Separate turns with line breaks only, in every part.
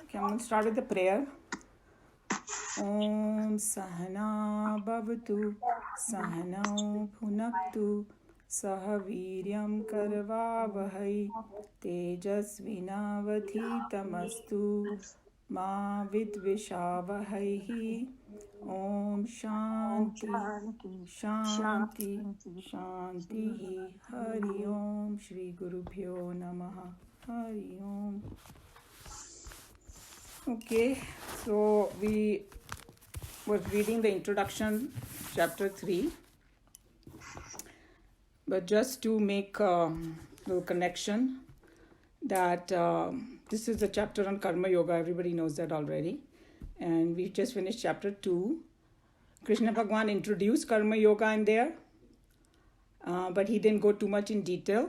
Okay, I'm going to start with the prayer. Om Sahana Bhavatu Sahanau Bhunaktu Sahaviryam Karvavahai Tejasvinavadhitamastu Ma Vidvishavahai. Om Shanti Shanti Shanti Hari Om Shri Gurubhyo Namaha Hari Om. Okay, so we were reading the introduction, chapter 3. But just to make a little connection, that this is a chapter on Karma Yoga. Everybody knows that already. And we just finished chapter 2. Krishna Bhagwan introduced Karma Yoga in there, but he didn't go too much in detail.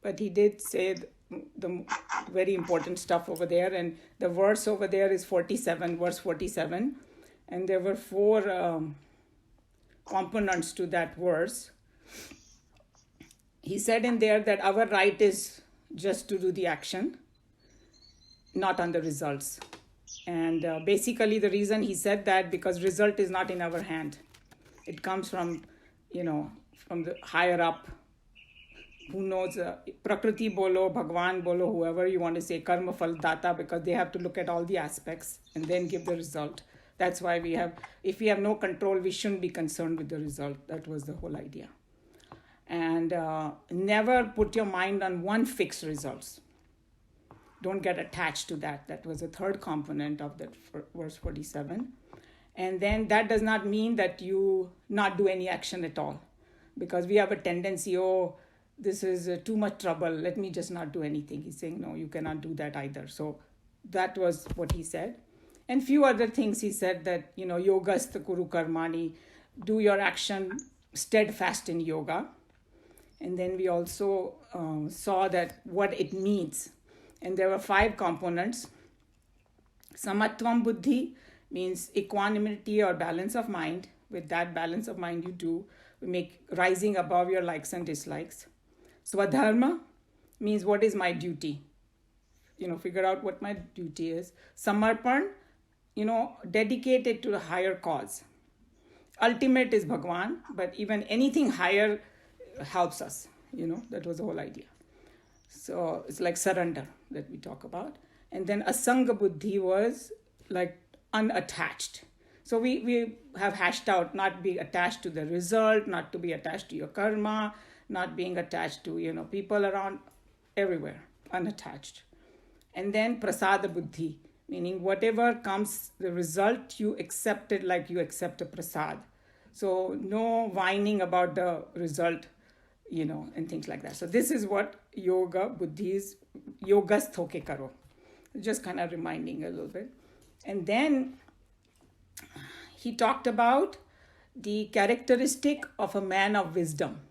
But he did say the very important stuff over there, and the verse over there is 47, verse 47, and there were 4 components to that verse. He said in there that our right is just to do the action, not on the results. And basically the reason he said that, because result is not in our hand. It comes from, from the higher up. Who knows, Prakriti bolo, Bhagwan bolo, whoever you want to say, Karma Phal Data, because they have to look at all the aspects and then give the result. That's why if we have no control, we shouldn't be concerned with the result. That was the whole idea. And never put your mind on one fixed results. Don't get attached to that. That was the third component of that verse 47. And then that does not mean that you not do any action at all. Because we have a tendency, this is too much trouble, let me just not do anything. He's saying, no, you cannot do that either. So that was what he said. And few other things he said that, yogastha kuru karmani, do your action steadfast in yoga. And then we also saw that what it means. And there were 5 components. Samatvam buddhi means equanimity or balance of mind. With that balance of mind you make rising above your likes and dislikes. Swadharma means what is my duty. Figure out what my duty is. Samarpan, dedicated to the higher cause. Ultimate is Bhagwan, but even anything higher helps us. That was the whole idea. So it's like surrender that we talk about. And then Asanga Buddhi was like unattached. So we have hashed out not being attached to the result, not to be attached to your karma, not being attached to, people around, everywhere, unattached. And then Prasada Buddhi, meaning whatever comes, the result, you accept it like you accept a prasad. So no whining about the result, and things like that. So this is what yoga, buddhi is, yogas thoke karo. Just kind of reminding a little bit. And then he talked about the characteristic of a man of wisdom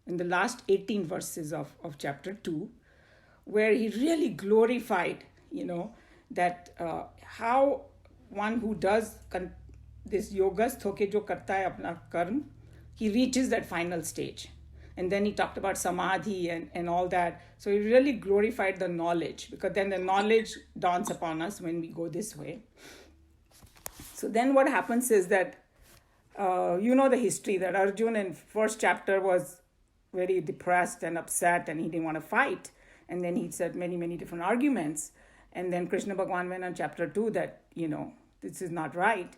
in the last 18 verses of chapter 2, where he really glorified, that how one who does this yogas thoke jo karta hai apna karm, he reaches that final stage. And then he talked about samadhi and all that. So he really glorified the knowledge, because then the knowledge dawns upon us when we go this way. So then what happens is that, the history that Arjun in first chapter was very depressed and upset and he didn't want to fight. And then he said many, many different arguments. And then Krishna Bhagwan went on chapter 2 that, this is not right.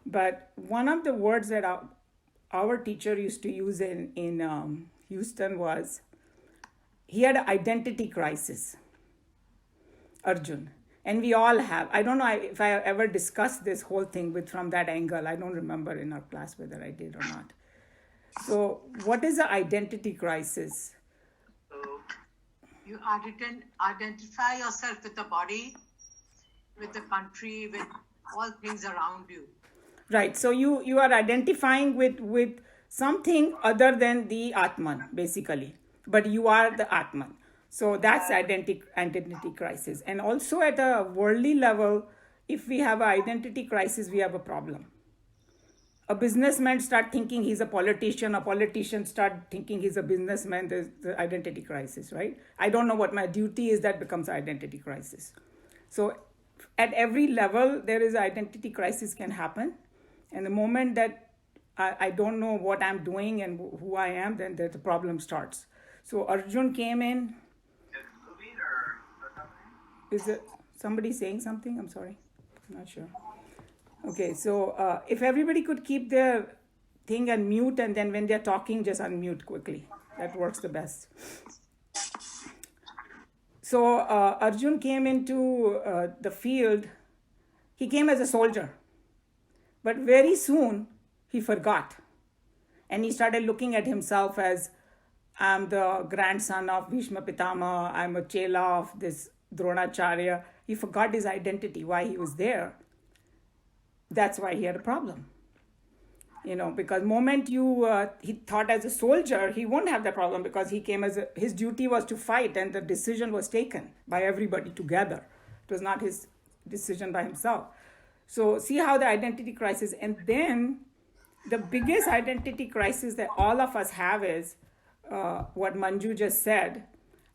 But one of the words that our teacher used to use in Houston was, he had an identity crisis, Arjun. And we all have. I don't know if I ever discussed this whole thing from that angle. I don't remember in our class whether I did or not. So what is the identity crisis?
You identify yourself with the body, with the country, with all things around you.
Right. So you are identifying with something other than the Atman, basically. But you are the Atman. So that's identity crisis. And also at a worldly level, if we have an identity crisis, we have a problem. A businessman start thinking he's a politician start thinking he's a businessman, there's the identity crisis, right? I don't know what my duty is, that becomes identity crisis. So at every level, there is identity crisis can happen. And the moment that I don't know what I'm doing and who I am, then the problem starts. So Arjun came in. Is it somebody saying something? I'm sorry. I'm not sure. Okay, so if everybody could keep their thing and mute, and then when they're talking, just unmute quickly. That works the best. So Arjun came into the field. He came as a soldier. But very soon, he forgot. And he started looking at himself as, I'm the grandson of Bhishma Pitama, I'm a chela of this Dronacharya. He forgot his identity, why he was there. That's why he had a problem. Because moment he thought as a soldier, he won't have the problem, because he came his duty was to fight, and the decision was taken by everybody together. It was not his decision by himself. So see how the identity crisis, and then the biggest identity crisis that all of us have is what Manju just said,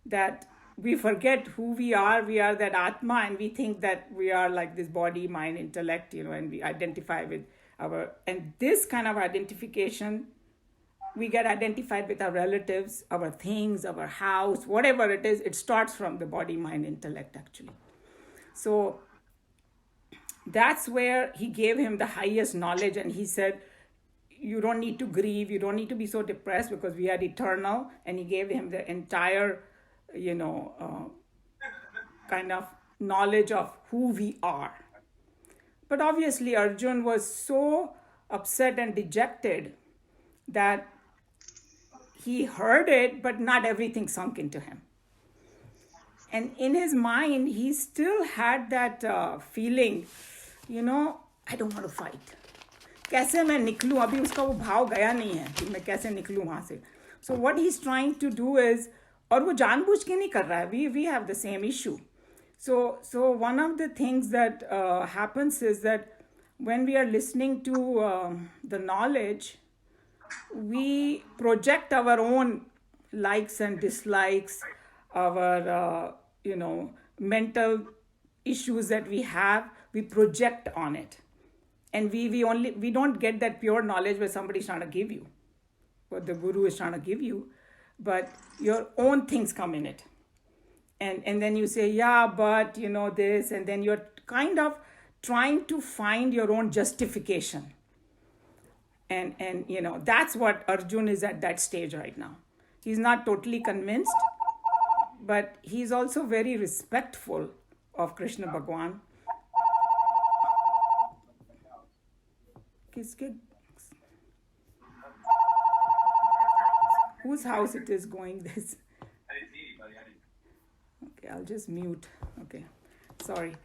that we forget who we are. We are that Atma, and we think that we are like this body, mind, intellect, and we identify with and this kind of identification, we get identified with our relatives, our things, our house, whatever it is, it starts from the body, mind, intellect, actually. So that's where he gave him the highest knowledge, and he said, you don't need to grieve, you don't need to be so depressed, because we are eternal. And he gave him the entire, kind of knowledge of who we are. But obviously Arjun was so upset and dejected that he heard it, but not everything sunk into him. And in his mind, he still had that feeling, I don't want to fight. कैसे मैं निकलूं, अभी उसका वो भाव गया नहीं है कि मैं कैसे निकलूं वहाँ से. So what he's trying to do is, और वो जानबूझ के नहीं कर रहा है, we have the same issue. So one of the things that happens is that when we are listening to the knowledge, we project our own likes and dislikes, our mental issues that we have, we project on it. And we don't get that pure knowledge where somebody's trying to give you, what the guru is trying to give you, but your own things come in it. And then you say, yeah, but this, and then you're kind of trying to find your own justification. And that's what Arjun is at that stage right now. He's not totally convinced, but he's also very respectful of Krishna Bhagwan. Whose house it is going this? Okay, I'll just mute. Okay, sorry.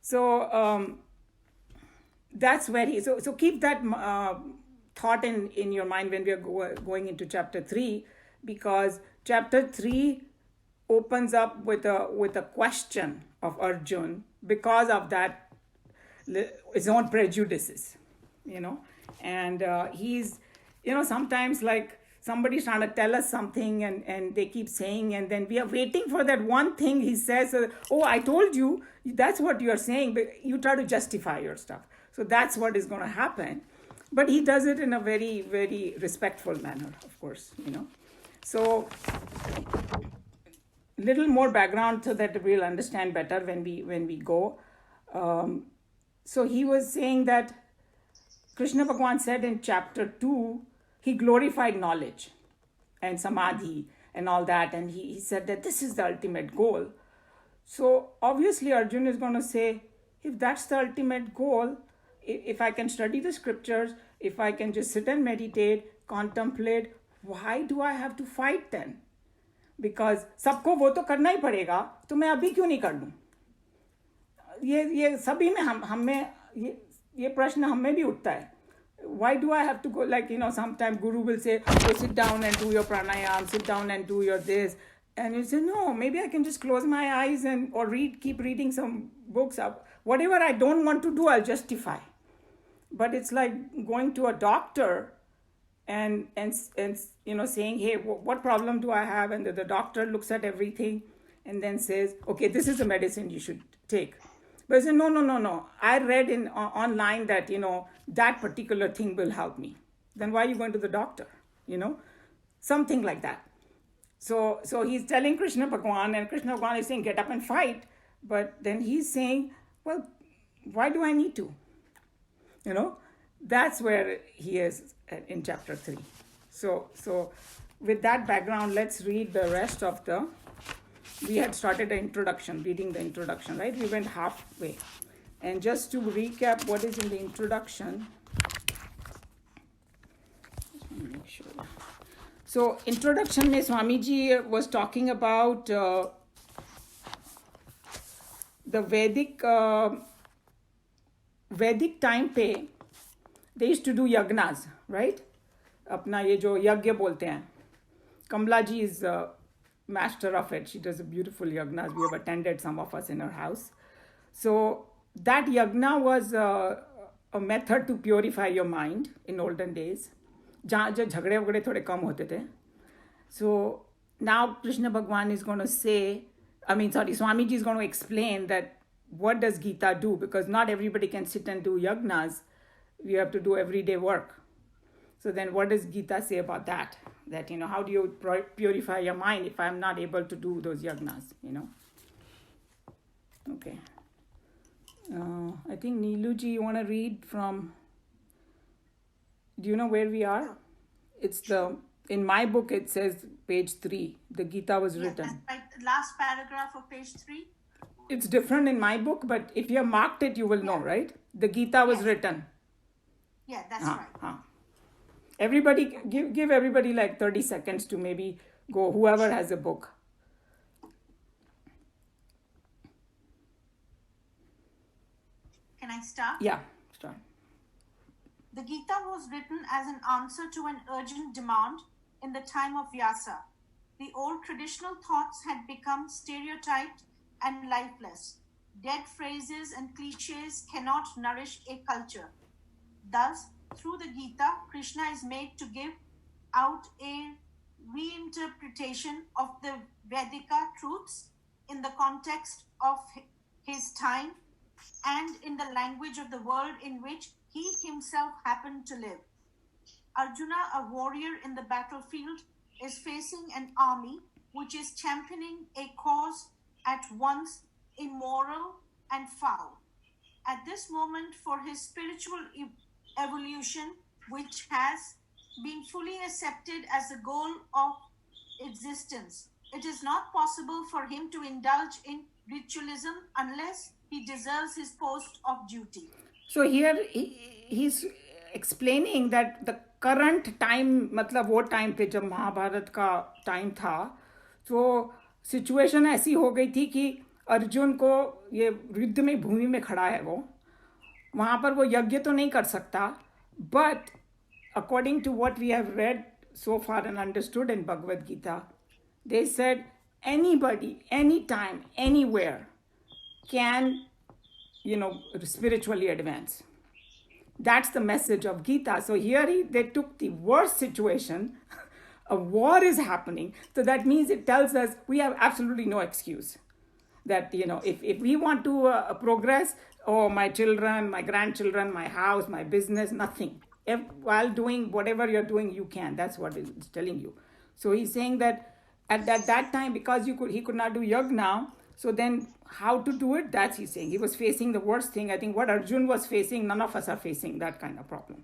So that's where so keep that thought in your mind when we are going into chapter 3, because chapter 3 opens up with a question of Arjun because of that his own prejudices, and he's sometimes like somebody's trying to tell us something and they keep saying, and then we are waiting for that one thing he says, oh, I told you, that's what you're saying, but you try to justify your stuff. So that's what is going to happen. But he does it in a very, very respectful manner, of course, So little more background so that we'll understand better when we go. So he was saying that Krishna Bhagwan said in chapter 2, he glorified knowledge and samadhi and all that. And he said that this is the ultimate goal. So obviously Arjun is going to say, if that's the ultimate goal, if I can study the scriptures, if I can just sit and meditate, contemplate, why do I have to fight then? Because सबको वो तो करना ही पड़ेगा, तो मैं अभी क्यों नहीं कर लूँ? ये सभी में हम में ये प्रश्न हम में भी उठता है. Why do I have to go, like, sometimes guru will say, oh, sit down and do your pranayam, sit down and do your this. And you say, no, maybe I can just close my eyes or keep reading some books. Whatever I don't want to do, I'll justify. But it's like going to a doctor and saying, hey, what problem do I have? And the doctor looks at everything and then says, okay, this is the medicine you should take. But I said, no. I read online that, that particular thing will help me. Then why are you going to the doctor? Something like that. So he's telling Krishna Bhagwan, and Krishna Bhagwan is saying, get up and fight. But then he's saying, well, why do I need to? That's where he is in chapter 3. So with that background, let's read the rest of we had started reading the introduction, right? We went halfway. And just to recap what is in the introduction, just want to make sure. So introduction में Swamiji was talking about the Vedic time पे they used to do yagnas, right? अपना ये जो यज्ञ बोलते हैं. Kamla ji is master of it. She does a beautiful yagnas. We have attended, some of us, in her house. So that yagna was a method to purify your mind in olden days. जहाँ जो झगड़े वगड़े थोड़े कम होते थे. So now Krishna Bhagwan is going to say, Swamiji is going to explain that what does Geeta do? Because not everybody can sit and do yagnas. We have to do everyday work. So then what does Geeta say about that? That, how do you purify your mind if I'm not able to do those yagnas, Okay. I think Neeluji, you want to read from, do you know where we are? It's in my book, it says page 3. The Geeta was written.
That's right. The last paragraph of page 3.
It's different in my book, but if you have marked it, you will know, right? The Geeta was written.
Yeah, that's right.
Everybody, give everybody like 30 seconds to maybe go, whoever has a book.
Can I start?
Yeah, start.
The Gita was written as an answer to an urgent demand in the time of Vyasa. The old traditional thoughts had become stereotyped and lifeless. Dead phrases and cliches cannot nourish a culture. Thus, through the Gita, Krishna is made to give out a reinterpretation of the Vedika truths in the context of his time and in the language of the world in which he himself happened to live. Arjuna, a warrior in the battlefield, is facing an army which is championing a cause at once immoral and foul. At this moment, for his spiritual evolution, which has been fully accepted as the goal of existence, it is not possible for him to indulge in ritualism unless he deserves his post of duty.
So here he's explaining that the current time, मतलब वो time पे जब महाभारत का time था, तो situation ऐसी हो गई थी कि अर्जुन को ये युद्ध में भूमि में खड़ा है, वो वहाँ पर वो यज्ञ तो नहीं कर सकता, but according to what we have read so far and understood in Bhagavad Gita, they said anybody, anytime, anywhere can, spiritually advance. That's the message of Gita. So here they took the worst situation. A war is happening. So that means it tells us we have absolutely no excuse. That, if we want to progress, my children, my grandchildren, my house, my business, nothing. While doing whatever you're doing, you can. That's what it's telling you. So he's saying that at that time, because he could not do yagna, so then how to do it, that's he's saying. He was facing the worst thing. I think what Arjun was facing, none of us are facing that kind of problem.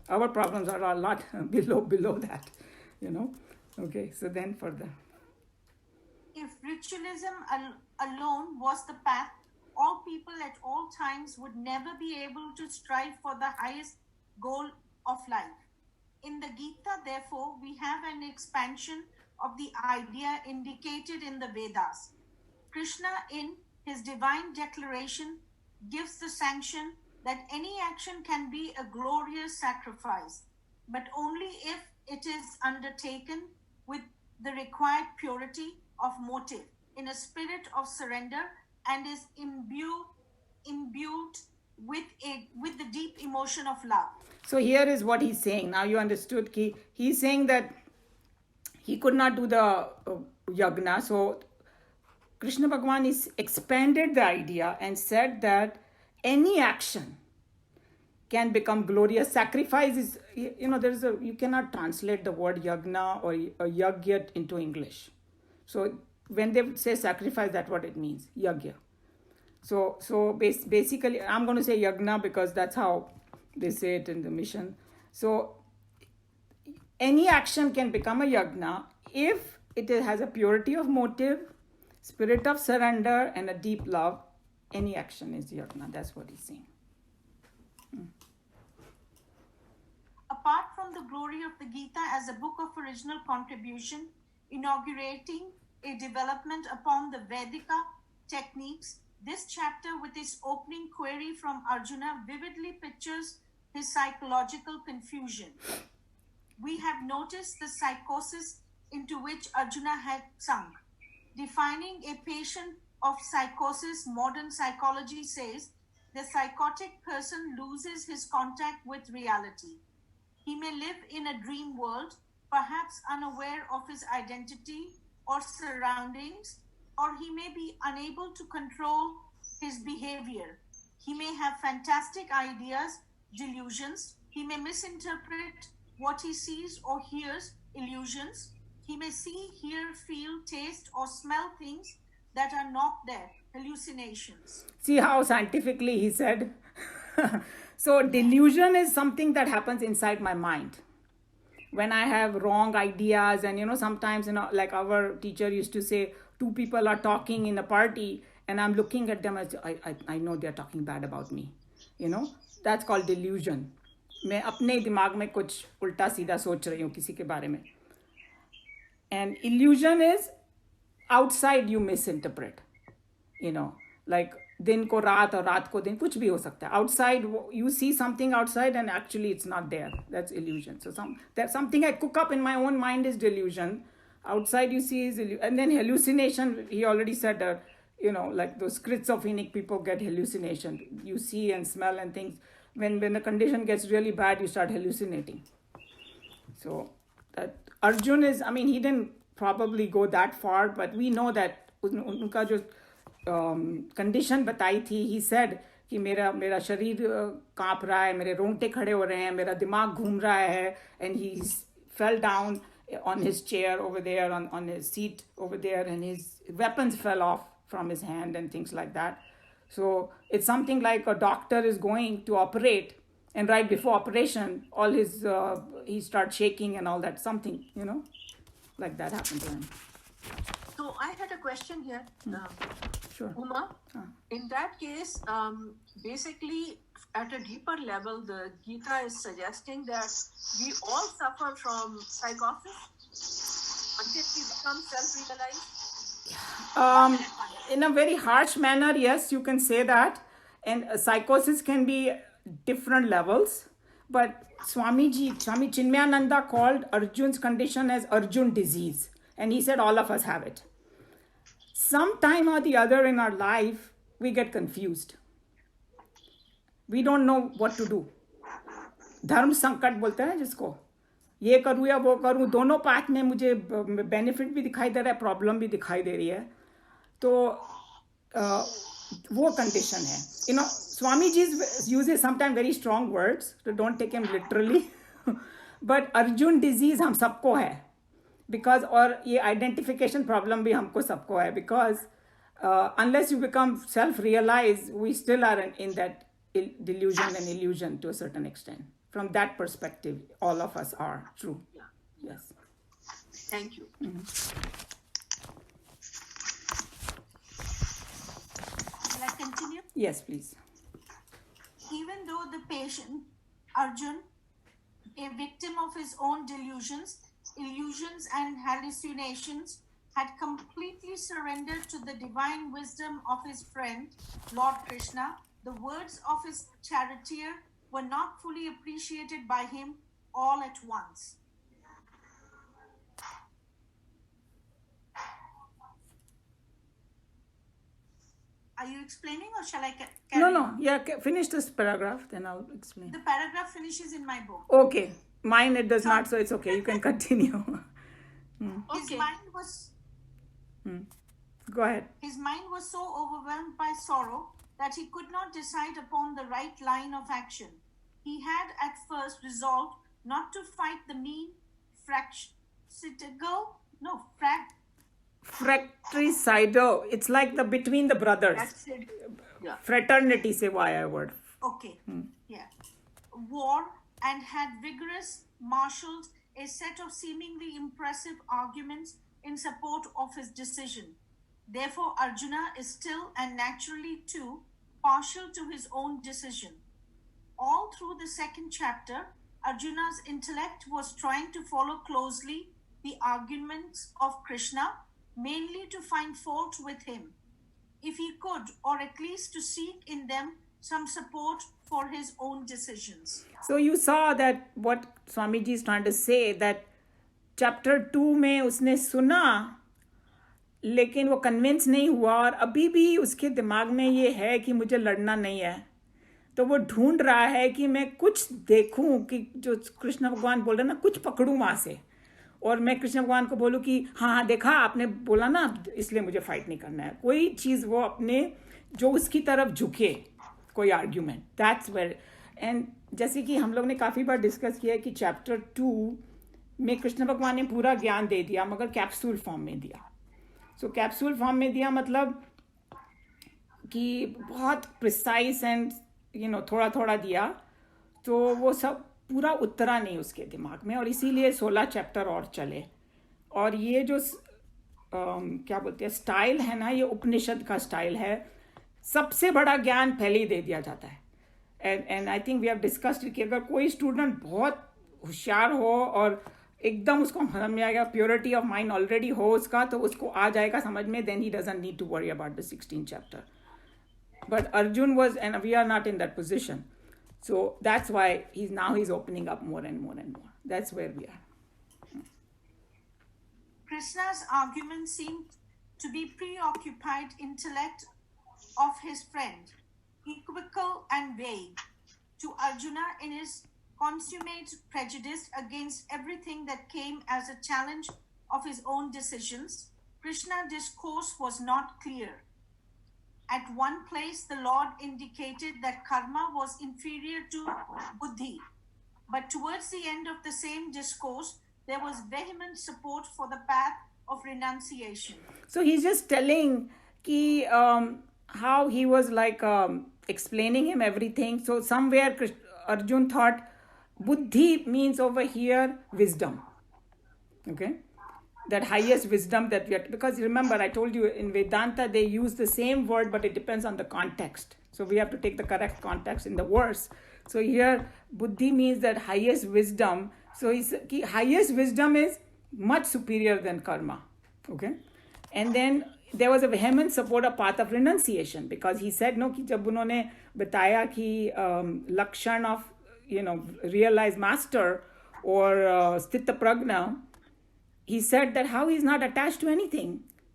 Our problems are a lot below that, Okay, so then further.
If ritualism alone was the path, all people at all times would never be able to strive for the highest goal of life. In the Gita, therefore, we have an expansion of the idea indicated in the Vedas. Krishna, in his divine declaration, gives the sanction that any action can be a glorious sacrifice, but only if it is undertaken with the required purity of motive, in a spirit of surrender, and is imbued with the deep emotion of love.
So here is what he's saying. Now you understood. He's saying that he could not do the yagna. So Krishna Bhagwan is expanded the idea and said that any action can become glorious. Sacrifice is, you cannot translate the word yagna or yagya into English. So when they say sacrifice, that's what it means, yagya. So basically, I'm going to say yagna because that's how they say it in the mission. So any action can become a yagna if it has a purity of motive, spirit of surrender, and a deep love. Any action is yagna. That's what he's saying.
Apart from the glory of the Gita as a book of original contribution, inaugurating a development upon the Vedika techniques, this chapter with its opening query from Arjuna vividly pictures his psychological confusion. We have noticed the psychosis into which Arjuna had sunk. Defining a patient of psychosis, modern psychology says the psychotic person loses his contact with reality. He may live in a dream world, perhaps unaware of his identity or surroundings, or he may be unable to control his behavior. He may have fantastic ideas, delusions. He may misinterpret what he sees or hears, illusions. He may see, hear, feel, taste, or smell things that are not there, hallucinations.
See how scientifically he said. So delusion is something that happens inside my mind. When I have wrong ideas, and sometimes, like our teacher used to say, two people are talking in a party and I'm looking at them as I know they're talking bad about me. That's called delusion. मैं अपने दिमाग में कुछ उल्टा सीधा सोच रही हूँ किसी के बारे में. And illusion is outside you misinterpret. Like दिन को रात और रात को दिन, कुछ भी हो सकता है. Outside you see something outside and actually it's not there. That's illusion. So that's something I cook up in my own mind is delusion. Outside you see is illusion. And then hallucination, he already said that, like those schizophrenic people get hallucination. You see and smell and things. When the condition gets really bad, you start hallucinating. So that Arjun is, he didn't probably go that far, but we know that उनका जो condition बताई थी, he said कि मेरा शरीर कांप रहा है, मेरे रोंगटे खड़े हो रहे हैं, मेरा दिमाग घूम रहा है, and he fell down on his chair over there, on his seat over there, and his weapons fell off from his hand and things like that. So it's something like a doctor is going to operate, and right before operation, all his he starts shaking and all that. Something, like that happened to him.
So I had a question here.
Sure.
Uma, in that case, basically at a deeper level, the Gita is suggesting that we all suffer from psychosis until we become self-realized.
In a very harsh manner, yes, you can say that. And psychosis can be different levels. But Swami Chinmayananda called Arjun's condition as Arjun disease. And he said all of us have it. Sometime or the other in our life, we get confused. We don't know what to do. धर्म संकट बोलते हैं जिसको, ये करूँ या वो करूँ, दोनों पाथ में मुझे बेनिफिट भी दिखाई दे रहा है, प्रॉब्लम भी दिखाई दे रही है. तो वो कंडीशन है. Swamiji uses sometimes very strong words, so don't take him literally. But Arjun disease हम सबको है. Because और ये identification problem भी हमको सबको है. Because unless you become self-realized, we still are in that delusion and illusion to a certain extent. From that perspective, all of us are true.
Yeah.
Yes.
Thank you.
Mm-hmm.
Shall I continue?
Yes, please.
Even though the patient, Arjun, a victim of his own delusions, illusions, and hallucinations, had completely surrendered to the divine wisdom of his friend, Lord Krishna, the words of his charioteer were not fully appreciated by him all at once. Are you explaining or shall I carry on?
No. Yeah, finish this paragraph, then I'll explain.
The paragraph finishes in my book.
Okay. Mine it does not, so it's okay. You can continue.
His mind was...
Go ahead.
His mind was so overwhelmed by sorrow that he could not decide upon the right line of action. He had at first resolved not to fight the mean,
Fratricido. It's like the between the brothers.
That's it. Yeah.
Fraternity se why word.
Okay. Yeah. War, and had marshaled a set of seemingly impressive arguments in support of his decision. Therefore, Arjuna is still and naturally too partial to his own decision. All through the second chapter, Arjuna's intellect was trying to follow closely the arguments of Krishna, mainly to find fault with him, if he could, or at least to seek in them some support for his own decisions.
So you saw that what Swamiji is trying to say, that chapter 2 में उसने सुना लेकिन वो convince नहीं हुआ और अभी भी उसके दिमाग में ये है कि मुझे लड़ना नहीं है, तो वो ढूंढ रहा है कि मैं कुछ देखूं कि जो कृष्ण भगवान बोल रहे ना, कुछ पकड़ूं वहाँ से और मैं कृष्ण भगवान को बोलूं कि हाँ हाँ देखा आपने बोला ना, इसलिए मुझे फाइट नहीं करना है. कोई चीज़ वो अपने जो उसकी तरफ झुके, कोई आर्ग्यूमेंट, दैट्स वेयर. एंड जैसे कि हम लोग ने काफ़ी बार डिस्कस किया है कि चैप्टर 2 में कृष्ण भगवान ने पूरा ज्ञान दे दिया मगर कैप्सूल फॉर्म में दिया. सो कैप्सूल फॉर्म में दिया मतलब कि बहुत प्रिसाइज एंड थोड़ा थोड़ा दिया, तो वो सब पूरा उतरा नहीं उसके दिमाग में और इसीलिए 16 चैप्टर और चले. और ये जो क्या बोलते हैं स्टाइल है ना, ये उपनिषद का स्टाइल है. सबसे बड़ा ज्ञान पहले ही दे दिया जाता है. And I think we have discussed कि अगर कोई स्टूडेंट बहुत होशियार हो और एकदम उसको समझ में आएगा, प्योरिटी ऑफ माइंड ऑलरेडी हो उसका, तो उसको आ जाएगा समझ में, then he doesn't need to worry about the 16 chapter. But Arjun was, and we are not in that position. So that's why he's opening up more and more and more. That's where we are.
Krishna's argument seemed to be preoccupied intellect of his friend, equivocal and vague. To Arjuna, in his consummate prejudice against everything that came as a challenge of his own decisions, Krishna's discourse was not clear. At one place, the Lord indicated that karma was inferior to buddhi. But towards the end of the same discourse, there was vehement support for the path of renunciation.
So he's just telling how he was like explaining him everything. So somewhere Arjun thought buddhi means over here wisdom. Okay? That highest wisdom that we have, because remember I told you in Vedanta they use the same word but it depends on the context, so we have to take the correct context in the verse. So here buddhi means that highest wisdom, so highest wisdom is much superior than karma. Okay, and then there was a vehement support of path of renunciation, because he said no कि जब उन्होंने बताया कि लक्षण of realized master or sthita pragna, he said that how he's not attached to anything.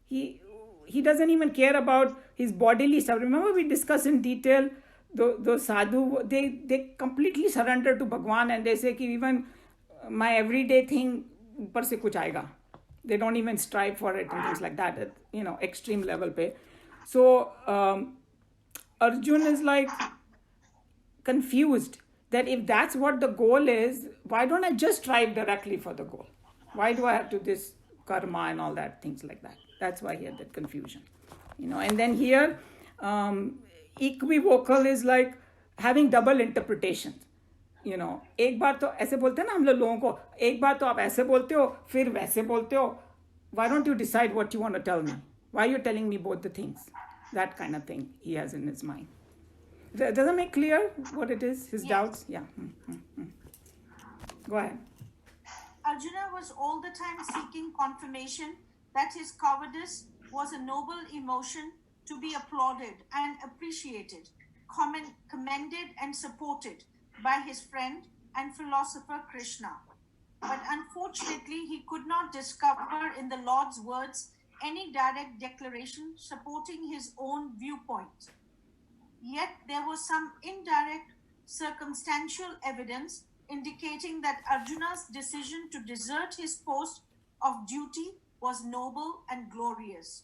He doesn't even care about his bodily stuff. Remember we discussed in detail those sadhu, they completely surrender to Bhagwan and they say कि even my everyday thing ऊपर से कुछ आएगा. They don't even strive for it and things like that at extreme level पे. So Arjun is like confused that if that's what the goal is, why don't I just strive directly for the goal? Why do I have to this karma and all that, things like that? That's why he had that confusion. And then here, equivocal is like having double interpretations. एक बार तो ऐसे बोलते हैं ना हम लोगों को, एक बार तो आप ऐसे बोलते हो, फिर वैसे बोलते हो. Why don't you decide what you want to tell me? Why are you telling me both the things? That kind of thing he has in his mind. Does that make clear what it is, his doubts? Yeah. Go ahead.
Arjuna was all the time seeking confirmation that his cowardice was a noble emotion to be applauded and appreciated, commended and supported by his friend and philosopher Krishna. But unfortunately, he could not discover in the Lord's words any direct declaration supporting his own viewpoint. Yet there was some indirect circumstantial evidence indicating that Arjuna's decision to desert his post of duty was noble and glorious.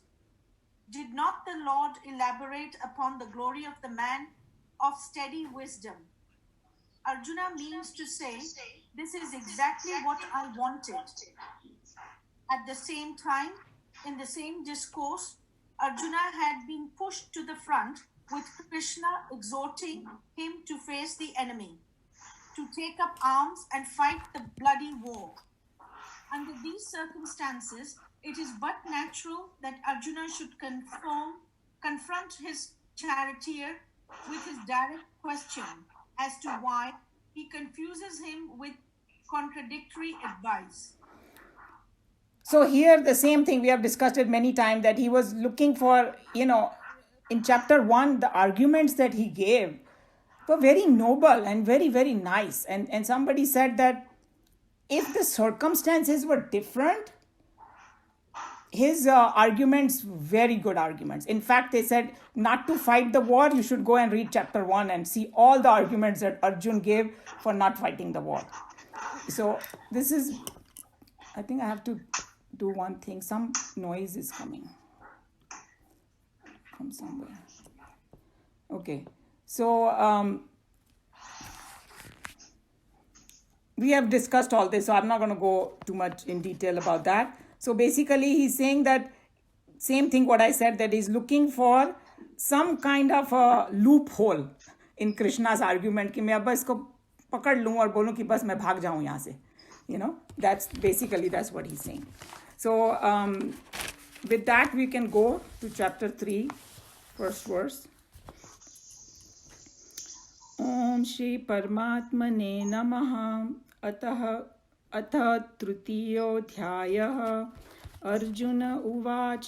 Did not the Lord elaborate upon the glory of the man of steady wisdom? Arjuna means to say, this is exactly what I wanted. At the same time, in the same discourse, Arjuna had been pushed to the front with Krishna exhorting him to face the enemy, to take up arms and fight the bloody war. Under these circumstances, it is but natural that Arjuna should confront his charioteer with his direct question as to why he confuses him with contradictory advice.
So here the same thing, we have discussed it many times, that he was looking for, in chapter 1, the arguments that he gave were very noble and very, very nice. And somebody said that if the circumstances were different, his arguments, very good arguments. In fact, they said not to fight the war, you should go and read chapter 1 and see all the arguments that Arjun gave for not fighting the war. So this is, I think I have to do one thing. Some noise is coming from somewhere. Okay, so we have discussed all this, so I'm not going to go too much in detail about that. So basically he's saying that same thing what I said, that he's looking for some kind of a loophole in Krishna's argument कि मैं अब इसको पकड़ लूँ और बोलूँ कि बस मैं भाग जाऊँ यहाँ से. That's what he's saying. So with that we can go to chapter 3, first verse. Om Shri Paramatmane Namaha. अथ तृतीयोऽध्यायः. अर्जुन उवाच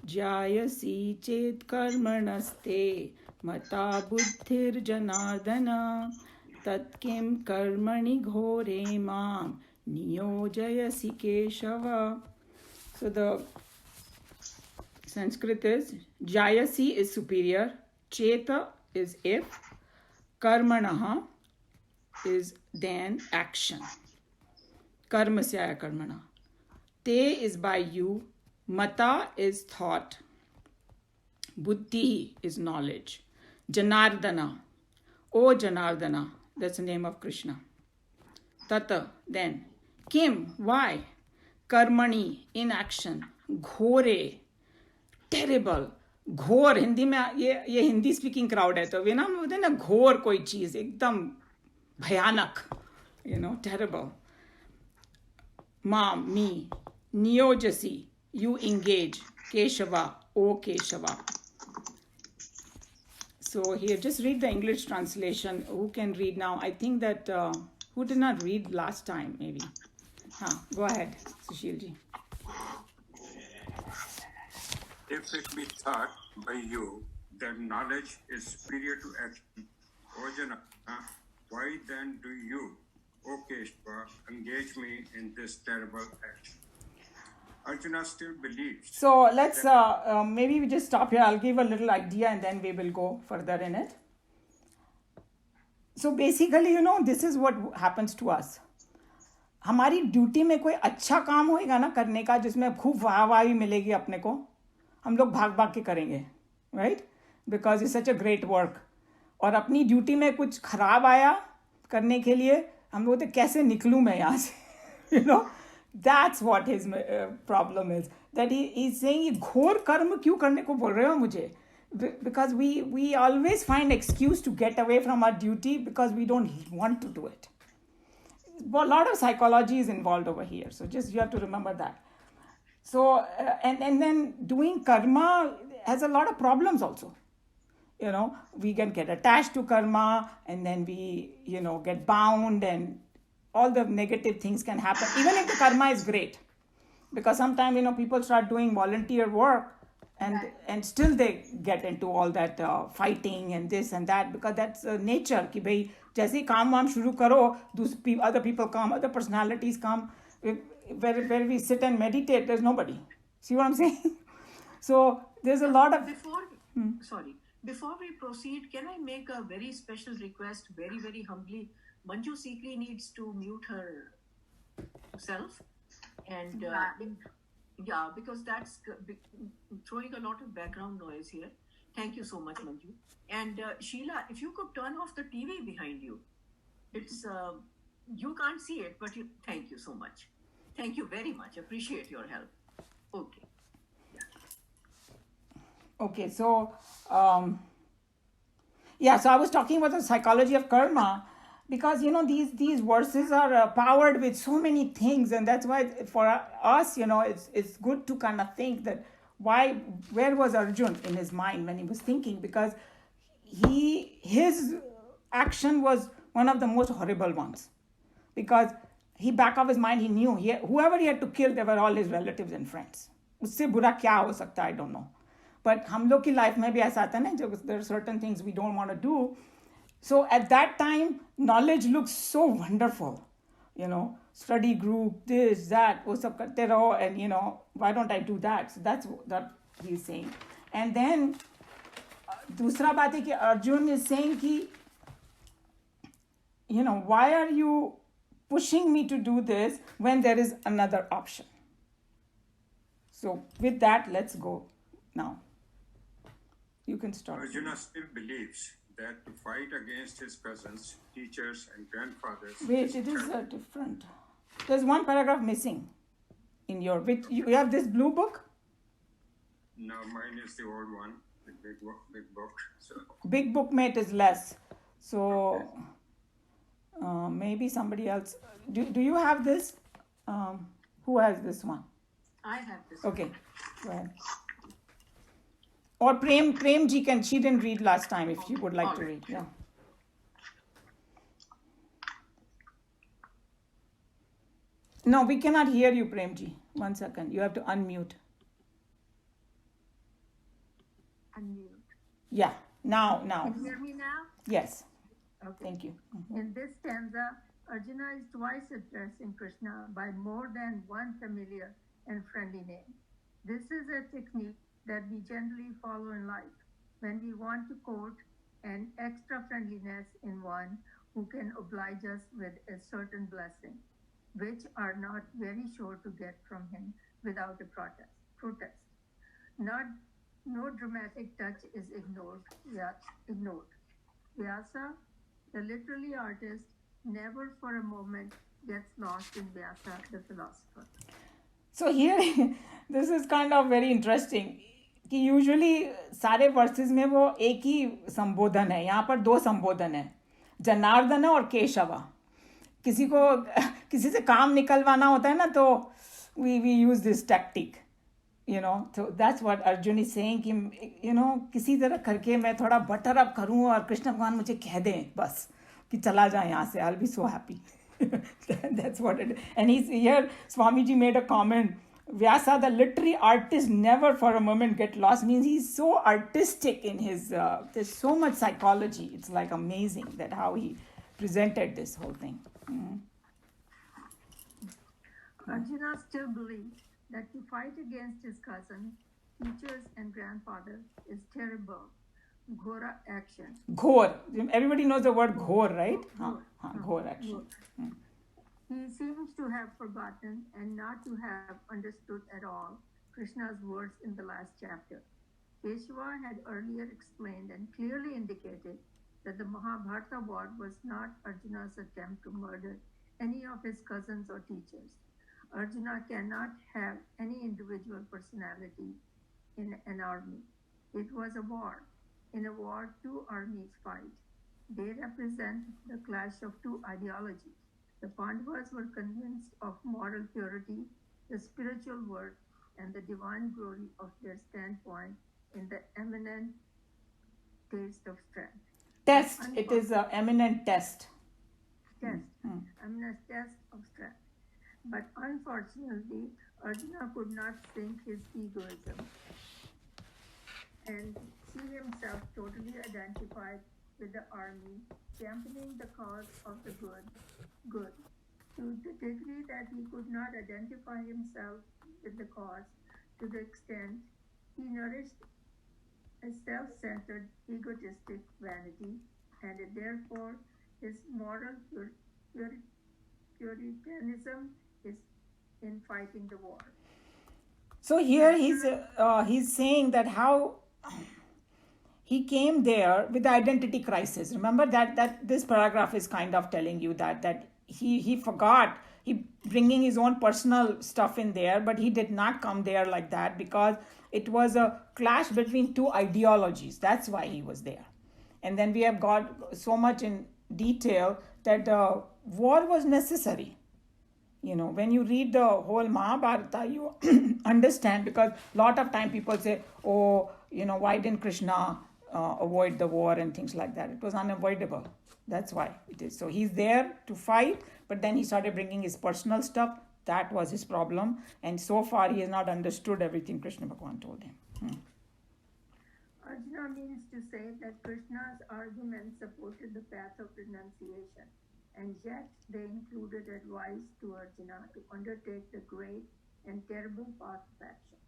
ज्यायसि चेत् कर्मणस्ते मता बुद्धिर्जनार्दन तत्किं कर्मणि घोरे मां नियोजयसि Keshav. So the Sanskrit is Jayasi is superior, Cheta is if, Karmanaha is then action. Karmasya karmana. Te is by you, Mata is thought, Buddhi is knowledge. Janardana, O Janardana, that's the name of Krishna. Tata, then. Kim, why? Karmani, in action. Ghore, terrible. घोर हिंदी में ये Hindi speaking crowd है तो वे ना बोलते हैं ना घोर कोई चीज एकदम भयानक, terrible. Mom, me, niyojasi, you engage. Keshava, O Keshava. So here, just read the English translation. Who can read now? I think that, who did not read last time, maybe? Go ahead, Sushilji.
If it be thought by you that knowledge is superior to action, O Jana, why then do you, O Keshava, engage me in this terrible action? Arjuna still believes.
So let's, maybe we just stop here. I'll give a little idea and then we will go further in it. So basically, this is what happens to us. हमारी duty में कोई अच्छा काम होएगा ना करने का जिसमें खूब वाहवाही मिलेगी अपने को, हम लोग भाग भाग के करेंगे, right? Because it's such a great work. और अपनी ड्यूटी में कुछ खराब आया करने के लिए हम बोलते कैसे निकलूँ मैं यहाँ से, that's what his problem is, that he is saying ये घोर कर्म क्यों करने को बोल रहे हो मुझे, because we always find excuse to get away from our duty because we don't want to do it. A lot of psychology is involved over here, so just you have to remember that. So and then doing karma has a lot of problems also. We can get attached to karma and then we get bound and all the negative things can happen even if the karma is great, because sometimes people start doing volunteer work and still they get into all that fighting and this and that, because that's nature कि भाई जैसे ही काम वाम शुरू करो other people come, other personalities come. Where we sit and meditate, there's nobody. See what I'm saying? So there's a lot of...
Before we proceed, can I make a very special request, very, very humbly? Manju Sikri needs to mute herself. And Yeah, because that's throwing a lot of background noise here. Thank you so much, Manju. And Sheila, if you could turn off the TV behind you, it's you can't see it, but thank you so much. Thank you very much. Appreciate your help. Okay.
Okay, so so I was talking about the psychology of karma because these verses are powered with so many things, and that's why for us, it's good to kind of think that where was Arjun in his mind when he was thinking, because his action was one of the most horrible ones, because he back of his mind he knew whoever he had to kill, they were all his relatives and friends. उससे बुरा क्या हो सकता है, I don't know. But हम लोग की life में भी ऐसा आता है ना, जब there are certain things we don't want to do. So at that time, knowledge looks so wonderful. Study group, this, that, वो सब करते रहो, and why don't I do that? So that's what he's saying. And then दूसरा बात है कि Arjun is saying कि why are you pushing me to do this when there is another option? So with that, let's go now. You can start.
Arjuna still believes that to fight against his cousins, teachers, and grandfathers.
Wait, it is different. There's one paragraph missing in your. Which you have this blue book?
No, mine is the old one, the big book. So
big book, mate, is less. So maybe somebody else. Do you have this? Who has this one?
I have this.
Okay, go ahead. Or Prem ji can. She didn't read last time. If you would like to read, yeah. No, we cannot hear you, Prem ji. 1 second. You have to unmute.
Unmute.
Yeah. Now.
Can you hear me now?
Yes.
Okay.
Thank you.
In this stanza, Arjuna is twice addressing Krishna by more than one familiar and friendly name. This is a technique that we generally follow in life when we want to court an extra friendliness in one who can oblige us with a certain blessing, which are not very sure to get from him without a protest. No dramatic touch is ignored. Vyasa, the literary artist, never for a moment gets lost in Vyasa, the philosopher.
So here, this is kind of very interesting. कि usually सारे versus में वो एक ही संबोधन है, यहाँ पर 2 संबोधन है, जनार्दन और केशवा. किसी से काम निकलवाना होता है ना, तो we use this tactic, so that's what Arjun is saying कि किसी तरह करके मैं थोड़ा बटर अप करूँ और कृष्ण भगवान मुझे कह दें बस कि चला जाए यहाँ से. I'll be so happy. That's what it is. And here Swamiji made a comment. Vyasa, the literary artist, never for a moment get lost. Means he's so artistic in his. There's so much psychology. It's like amazing that how he presented this whole thing.
Arjuna still believes that to fight against his cousin, teachers, and grandfather is terrible, ghora action.
Ghor. Everybody knows the word ghor, right? Ghor action.
He seems to have forgotten and not to have understood at all Krishna's words in the last chapter. Keshava had earlier explained and clearly indicated that the Mahabharata war was not Arjuna's attempt to murder any of his cousins or teachers. Arjuna cannot have any individual personality in an army. It was a war. In a war, 2 armies fight. They represent the clash of 2 ideologies. The Pandavas were convinced of moral purity, the spiritual worth, and the divine glory of their standpoint in the eminent taste of strength.
Test. It is an eminent test.
Eminent test of strength. But unfortunately, Arjuna could not sink his egoism and see himself totally identified with the army, championing the cause of the good, to the degree that he could not identify himself with the cause, to the extent he nourished a self-centered, egotistic vanity, and therefore his moral puritanism is in fighting the war.
So here he's saying that how he came there with the identity crisis. Remember that this paragraph is kind of telling you that he forgot, he bringing his own personal stuff in there, but he did not come there like that because it was a clash between two ideologies. That's why he was there. And then we have got so much in detail that war was necessary. When you read the whole Mahabharata, you understand, because a lot of time people say, oh, why didn't Krishna avoid the war and things like that. It was unavoidable. That's why it is. So he's there to fight, but then he started bringing his personal stuff. That was his problem. And so far, he has not understood everything Krishna Bhagavan told him.
Arjuna means to say that Krishna's arguments supported the path of renunciation, and yet they included advice to Arjuna to undertake the great and terrible path of action.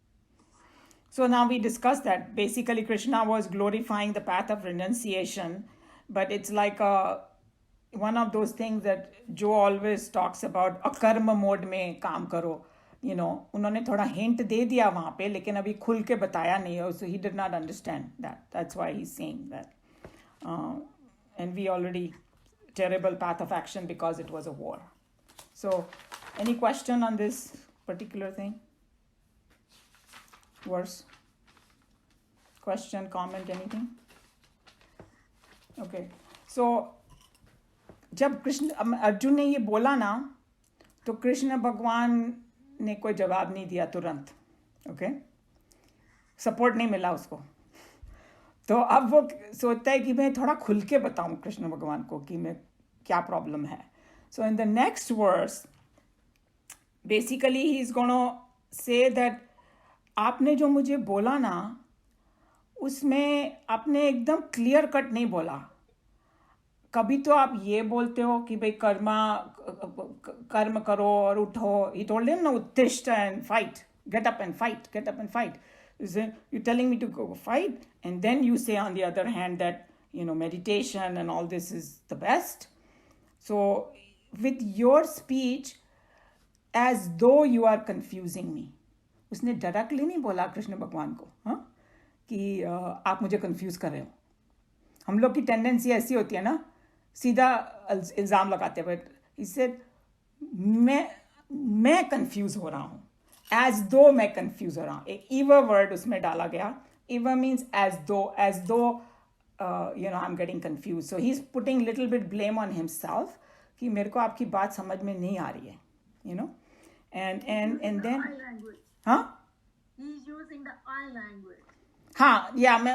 So now we discussed that basically Krishna was glorifying the path of renunciation, but it's like one of those things that Joe always talks about, akarma mode mein kaam karo. उन्होंने थोड़ा hint दे दिया वहाँ पे, लेकिन अभी खुल के बताया नहीं है, so he did not understand that. That's why he's saying that. And we already, terrible path of action because it was a war. So, any question on this particular thing? Verse? Question, comment, anything? Okay. So, जब अर्जुन ने ये बोला ना, तो कृष्ण भगवान ने कोई जवाब नहीं दिया तुरंत. ओके, सपोर्ट नहीं मिला उसको. तो अब वो सोचता है कि मैं थोड़ा खुल के बताऊं कृष्ण भगवान को कि मैं क्या प्रॉब्लम है. So in the next verse basically he is gonna say that आपने जो मुझे बोला ना, उसमें आपने एकदम क्लियर कट नहीं बोला. कभी तो आप ये बोलते हो कि भाई कर्म करो और उठो. He told him, no, उत्तिष्ठ and fight. Get up and fight. Get up and fight. You're telling me to go fight, and then you say on the other hand that, meditation and all this is the best. So with your speech, as though you are confusing me. उसने directly नहीं बोला कृष्ण भगवान को कि आप मुझे confuse कर रहे हो. हम लोग की टेंडेंसी ऐसी होती है ना, सीधा इल्ज़ाम लगाते हुए. He said, मैं कंफ्यूज हो रहा हूँ, एज दो मैं कंफ्यूज हो रहा हूँ. एक ईवर वर्ड उसमें डाला गया. ईवर मीन्स एज दो I am getting confuse. So he is putting little bit blame on himself कि मेरे को आपकी बात समझ में नहीं आ रही है. and then
He's using the I language.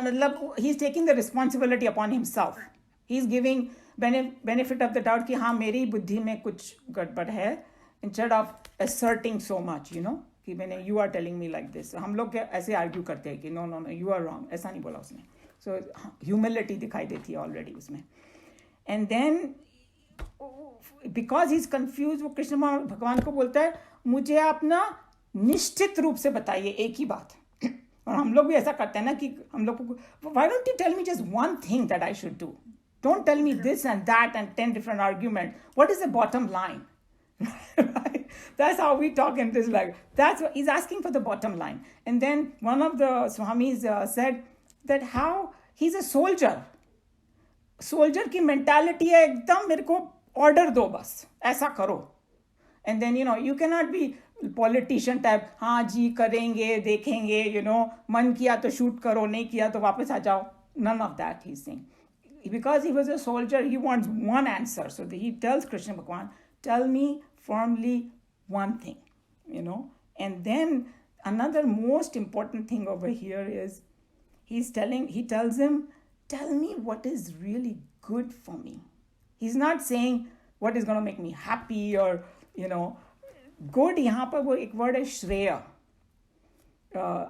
मतलब he's taking the responsibility upon himself. He's giving benefit of the doubt कि हाँ मेरी बुद्धि में कुछ गड़बड़ है, instead of asserting so much, कि मैंने you are telling me like this. हम लोग ऐसे argue करते हैं कि no you are wrong. ऐसा नहीं बोला उसने. So humility दिखाई देती है already उसमें. And then because he's confused, वो कृष्ण भगवान को बोलता है मुझे आप ना निश्चित रूप से बताइए एक ही बात. और हम लोग भी ऐसा करते हैं ना कि हम लोग को why don't you tell me just one thing that I should do? Don't tell me this and that and 10 different arguments. What is the bottom line? Right? That's how we talk in this. That's what he's asking for, the bottom line. And then one of the Swamis said that how he's a soldier. Soldier की mentality है एकदम मेरे को order दो बस ऐसा करो. And then you cannot be politician type. हाँ जी करेंगे देखेंगे, मन किया तो shoot करो, नहीं किया तो वापस आ जाओ. None of that he's saying. Because he was a soldier, he wants one answer. So he tells Krishna Bhagavan, tell me firmly one thing, And then another most important thing over here is he tells him, tell me what is really good for me. He's not saying what is going to make me happy or, good. यहाँ पर वो एक word है श्रेय.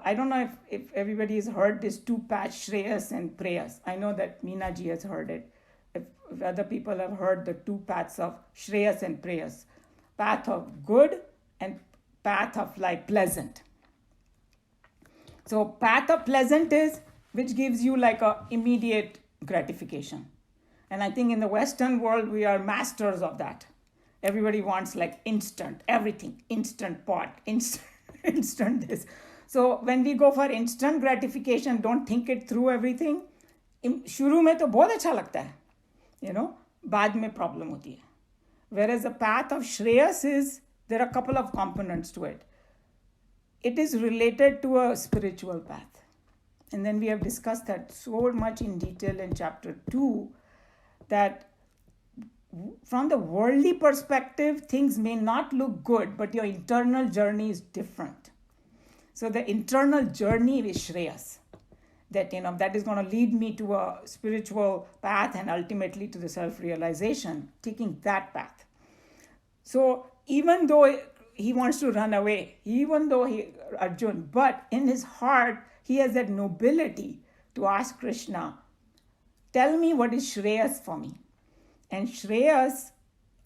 I don't know if everybody has heard this two patch Shreyas and Preyas. I know that Meena ji has heard it. If other people have heard the two paths of Shreyas and Preyas. Path of good and path of pleasant. So path of pleasant is which gives you a immediate gratification. And I think in the Western world, we are masters of that. Everybody wants instant, everything, instant pot, instant this. So when we go for instant gratification, don't think it through everything. शुरू में तो बहुत अच्छा लगता है, बाद में problem होती है. Whereas the path of Shreyas is, there are a couple of components to it. It is related to a spiritual path. And then we have discussed that so much in detail in chapter 2, that from the worldly perspective, things may not look good, but your internal journey is different. So the internal journey is Shreyas. That, that is going to lead me to a spiritual path and ultimately to the self-realization, taking that path. So even though he wants to run away, Arjun, but in his heart, he has that nobility to ask Krishna, tell me what is Shreyas for me. And Shreyas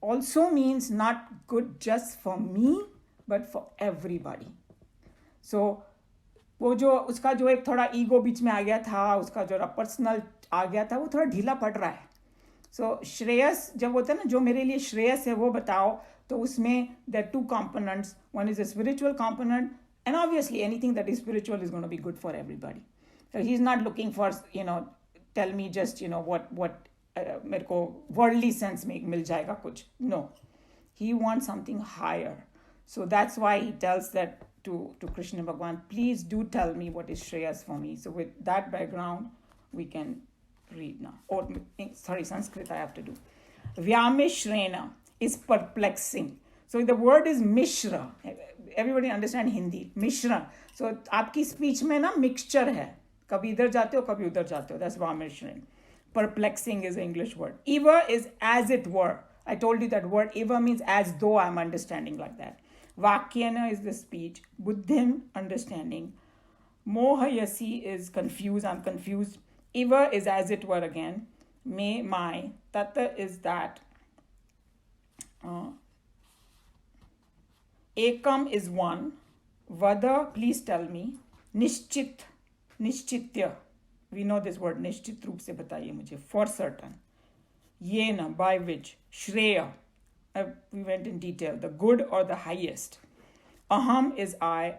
also means not good just for me, but for everybody. So वो जो उसका जो एक थोड़ा ego बीच में आ गया था, उसका जो पर्सनल आ गया था, वो थोड़ा ढीला पड़ रहा है. सो श्रेयस जब होता है ना, जो मेरे लिए श्रेयस है वो बताओ, तो उसमें there are two components. One is a spiritual component, and obviously anything that is spiritual is going to be good for everybody. So he's not looking for, tell me just, what मेरे को worldly sense में मिल जाएगा कुछ. No, he wants something higher. So that's why he tells that to Krishna Bhagwan, please do tell me what is Shreyas for me. So with that background, we can read now. Sanskrit I have to do. Vyamishrena is perplexing. So the word is Mishra. Everybody understand Hindi. Mishra. So आपकी speech में ना mixture है. कभी इधर जाते हो, कभी उधर जाते हो. That's Vyamishrena. Perplexing is the English word. Eva is as it were. I told you that word Eva means as though I'm understanding like that. Vakyana is the speech. Buddhim, understanding. Mohayasi is confused. I'm confused. Eva is as it were again. Me, my. Tata is that. Ekam is one. Vada, please tell me. Nishchit, nishchitya. We know this word. Nishchit roop se bataiye mujhe. For certain. Yena, by which. Shreya. We went in detail. The good or the highest. Aham is I.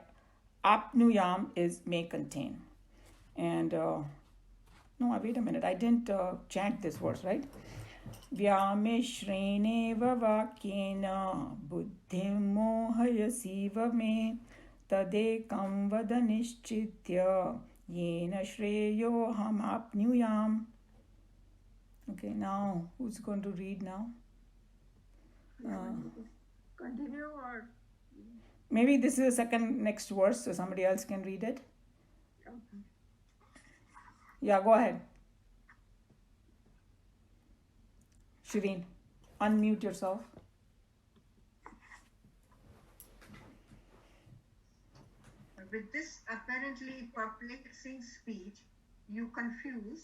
Apnuyam is may contain. And no, wait a minute. I didn't chant this verse, right? Vyameshreneva vakyena buddhim mohayasiva me tadekam vada nishchitya yena shreyo ham apnuyam. Okay, now who's going to read now?
Continue or
maybe this is the second next verse, so somebody else can read it.
okay.
Yeah, go ahead. Shireen, unmute yourself.
With this apparently perplexing speech, you confuse,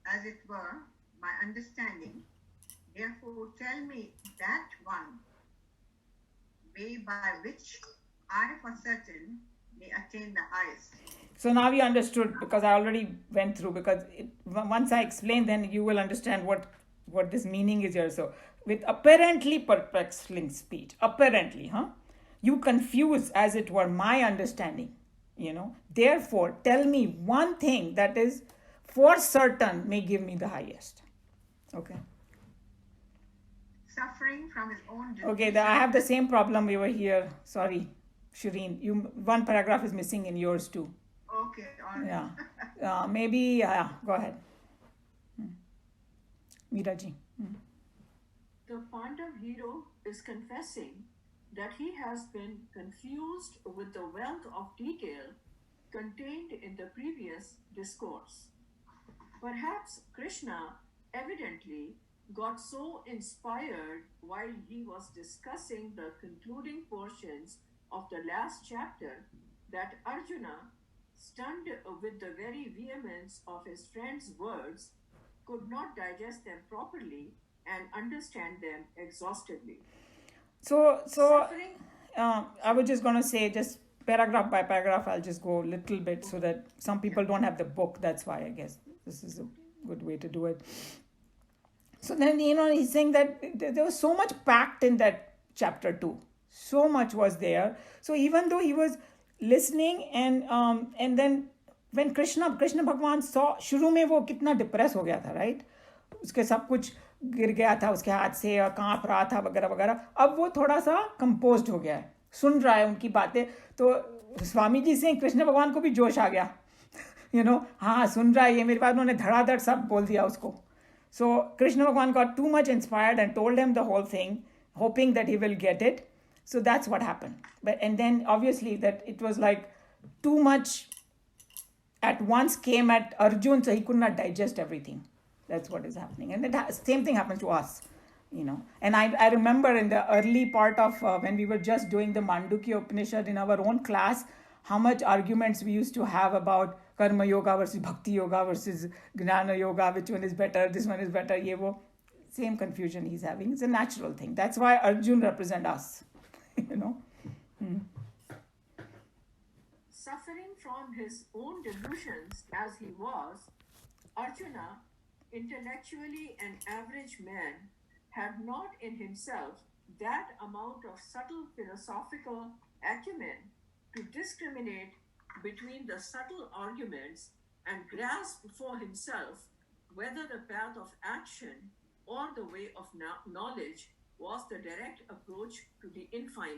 as it were, my understanding. Therefore, tell me that one way by which I for certain may attain the highest.
So now you understood, because I already went through, because once I explain, then you will understand what this meaning is here. So with apparently perplexing speech, apparently, you confuse, as it were, my understanding, Therefore, tell me one thing that is for certain may give me the highest. Okay.
Suffering from his own disease.
Okay, I have the same problem over here. Sorry, Shireen. One paragraph is missing in yours too.
Okay, all right.
Yeah. Maybe, go ahead. Meeraji.
The Pandav hero is confessing that he has been confused with the wealth of detail contained in the previous discourse. Perhaps Krishna evidently got so inspired while he was discussing the concluding portions of the last chapter that Arjuna, stunned with the very vehemence of his friend's words, could not digest them properly and understand them exhaustively.
So I was just going to say, just paragraph by paragraph, I'll just go a little bit so that some people don't have the book. That's why I guess this is a good way to do it. So then, he's saying that there was so much packed in that chapter 2. So much was there. So even though he was listening, and then when Krishna भगवान saw, शुरू में वो कितना depress हो गया था, right? उसके सब कुछ गिर गया था उसके हाथ से और कांप रहा था वगैरह वगैरह. अब वो थोड़ा सा कंपोज्ड हो गया है, सुन रहा है उनकी बातें. तो स्वामी जी से कृष्ण भगवान को भी जोश आ गया, हाँ सुन रहा है ये मेरी बात. उन्होंने धड़ाधड़ सब बोल दिया उसको. So Krishna Bhagwan got too much inspired and told him the whole thing, hoping that he will get it. So that's what happened. And then obviously that it was like too much at once came at Arjun, so he could not digest everything. That's what is happening. And same thing happened to us, And I remember in the early part of when we were just doing the Mandukya Upanishad in our own class, how much arguments we used to have about karma yoga versus bhakti yoga versus gnana yoga, which one is better, this one is better, ye wo. Same confusion he's having. It's a natural thing. That's why Arjun represent us,
Suffering from his own delusions as he was, Arjuna, intellectually an average man, had not in himself that amount of subtle philosophical acumen to discriminate between the subtle arguments and grasp for himself whether the path of action or the way of knowledge was the direct approach to the infinite.